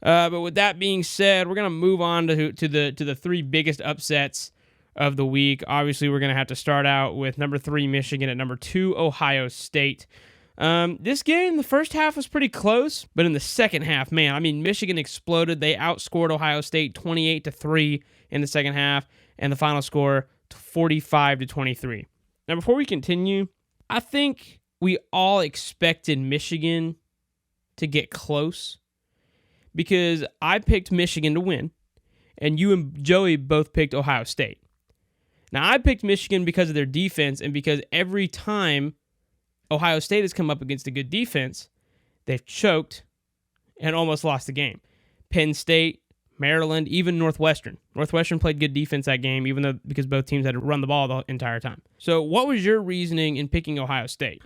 But with that being said, we're going to move on to the three biggest upsets of the week. Obviously, we're going to have to start out with number 3, Michigan, at number 2, Ohio State. This game, the first half was pretty close, but in the second half, man, I mean, Michigan exploded. They outscored Ohio State 28-3 in the second half, and the final score 45-23. Now, before we continue, I think we all expected Michigan to get close because I picked Michigan to win, and you and Joey both picked Ohio State. Now, I picked Michigan because of their defense and because every time Ohio State has come up against a good defense, they've choked and almost lost the game. Penn State, Maryland, even Northwestern. Northwestern played good defense that game, even though because both teams had to run the ball the entire time. So what was your reasoning in picking Ohio State?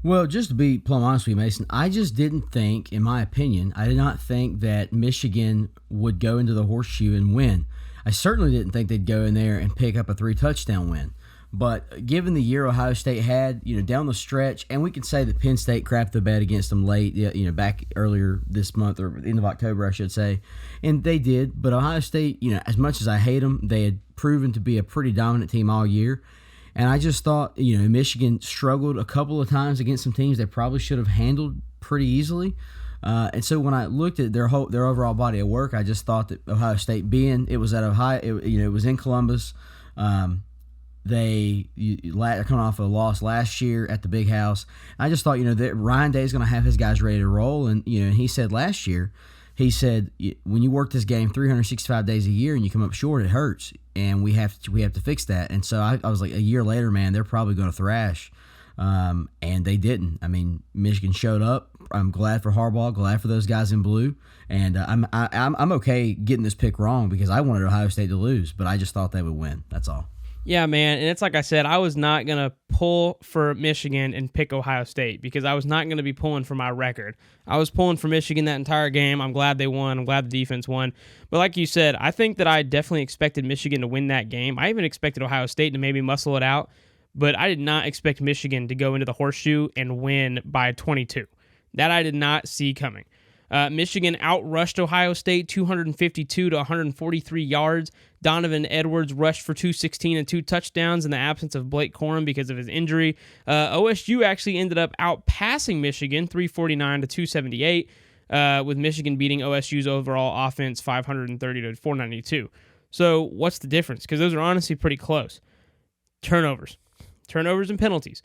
Well, just to be plumb honest with you, Mason, I just didn't think, in my opinion, I did not think that Michigan would go into the horseshoe and win. I certainly didn't think they'd go in there and pick up a 3-touchdown win. But given the year Ohio State had, down the stretch, and we can say that Penn State crapped the bed against them late, back earlier this month or end of October, I should say, and they did. But Ohio State, as much as I hate them, they had proven to be a pretty dominant team all year. And I just thought, Michigan struggled a couple of times against some teams they probably should have handled pretty easily. And so when I looked at their overall body of work, I just thought that Ohio State, it was at Ohio, it was in Columbus. They're coming off a loss last year at the Big House. I just thought, that Ryan Day is going to have his guys ready to roll. And, he said last year, when you work this game 365 days a year and you come up short, it hurts. And we have to fix that. And so I was like, a year later, man, they're probably going to thrash. And they didn't. I mean, Michigan showed up. I'm glad for Harbaugh, glad for those guys in blue. And I'm okay getting this pick wrong because I wanted Ohio State to lose, but I just thought they would win. That's all. Yeah, man, and it's like I said, I was not going to pull for Michigan and pick Ohio State because I was not going to be pulling for my record. I was pulling for Michigan that entire game. I'm glad they won. I'm glad the defense won. But like you said, I think that I definitely expected Michigan to win that game. I even expected Ohio State to maybe muscle it out, but I did not expect Michigan to go into the horseshoe and win by 22. That I did not see coming. Michigan outrushed Ohio State 252 to 143 yards. Donovan Edwards rushed for 216 and 2 touchdowns in the absence of Blake Corum because of his injury. OSU actually ended up outpassing Michigan 349 to 278, with Michigan beating OSU's overall offense 530 to 492. So what's the difference? Because those are honestly pretty close. Turnovers and penalties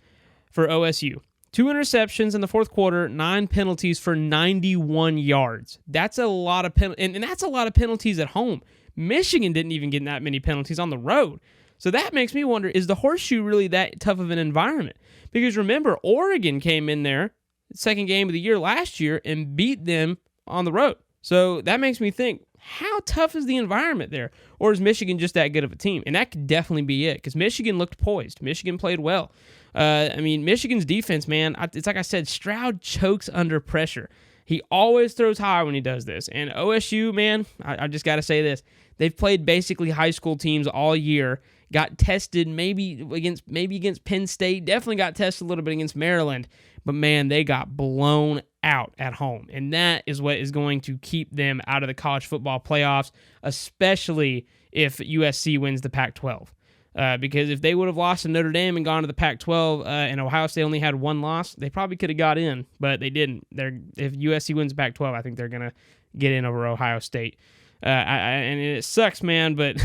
for OSU. 2 interceptions in the fourth quarter, 9 penalties for 91 yards. That's a lot of and that's a lot of penalties at home. Michigan didn't even get that many penalties on the road. So that makes me wonder, is the horseshoe really that tough of an environment? Because remember, Oregon came in there, second game of the year last year, and beat them on the road. So that makes me think, how tough is the environment there? Or is Michigan just that good of a team? And that could definitely be it, because Michigan looked poised. Michigan played well. Michigan's defense, man, it's like I said, Stroud chokes under pressure. He always throws high when he does this. And OSU, man, I just got to say this. They've played basically high school teams all year, got tested maybe against Penn State, definitely got tested a little bit against Maryland, but man, they got blown out at home. And that is what is going to keep them out of the college football playoffs, especially if USC wins the Pac-12. Because if they would have lost to Notre Dame and gone to the Pac-12 and Ohio State only had one loss, they probably could have got in, but they didn't. If USC wins the Pac-12, I think they're going to get in over Ohio State. And it sucks, man, but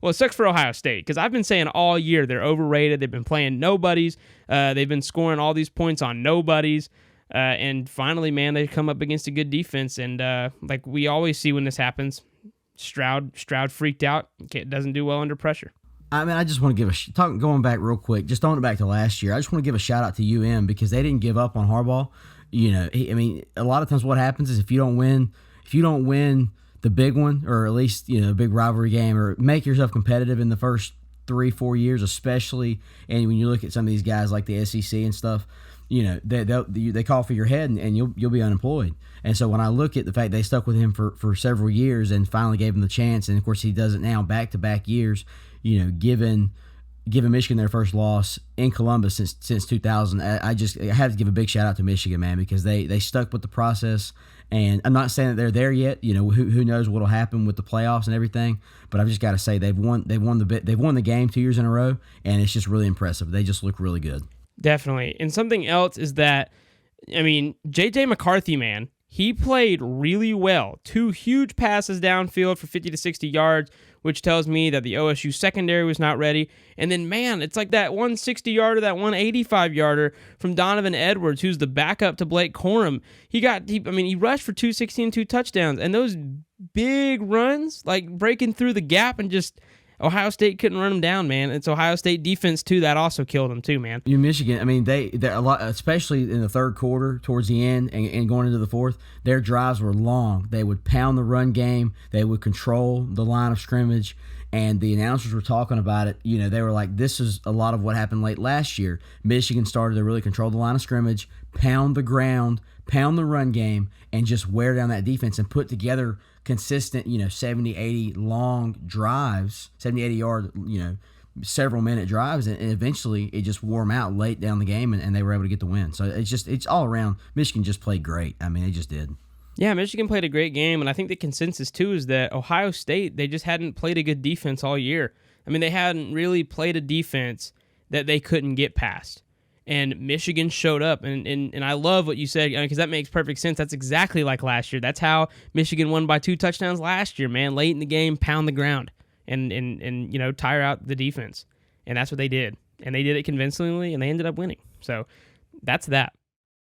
well, it sucks for Ohio State because I've been saying all year they're overrated. They've been playing nobodies. They've been scoring all these points on nobodies. And finally, man, they come up against a good defense. And like we always see when this happens, Stroud freaked out. Doesn't do well under pressure. I mean, I just want to give going back real quick, just throwing it back to last year. I just want to give a shout out to UM because they didn't give up on Harbaugh. A lot of times what happens is if you don't win the big one, or at least a big rivalry game, or make yourself competitive in the first 3-4 years, especially. And when you look at some of these guys like the SEC and stuff, they call for your head and you'll be unemployed. And so when I look at the fact they stuck with him for several years and finally gave him the chance, and of course he does it now back-to-back years. Given Michigan their first loss in Columbus since 2000, I have to give a big shout out to Michigan, man, because they stuck with the process And I'm not saying that they're there yet. Who knows what'll happen with the playoffs and everything. But I've just got to say they've won the game 2 years in a row, and it's just really impressive. They just look really good. Definitely. And something else is that, J.J. McCarthy, man, he played really well. 2 huge passes downfield for 50 to 60 yards, which tells me that the OSU secondary was not ready. And then, man, it's like that 160-yarder, that 185-yarder from Donovan Edwards, who's the backup to Blake Corum. He rushed for 260 and 2 touchdowns. And those big runs, like breaking through the gap, and just Ohio State couldn't run them down, man. It's Ohio State defense, too, that also killed them, too, man. Michigan, they're a lot, especially in the third quarter, towards the end and going into the fourth, their drives were long. They would pound the run game. They would control the line of scrimmage. And the announcers were talking about it. They were like, this is a lot of what happened late last year. Michigan started to really control the line of scrimmage, pound the ground, pound the run game, and just wear down that defense and put together consistent, 70, 80 long drives, 70, 80-yard, several minute drives, and eventually it just wore them out late down the game, and they were able to get the win. So it's all around. Michigan just played great. They just did. Yeah, Michigan played a great game, and I think the consensus, too, is that Ohio State, they just hadn't played a good defense all year. They hadn't really played a defense that they couldn't get past. And Michigan showed up, and I love what you said, because that makes perfect sense. That's exactly like last year. That's how Michigan won by 2 touchdowns last year, man. Late in the game, pound the ground, and tire out the defense. And that's what they did. And they did it convincingly, and they ended up winning. So that's that.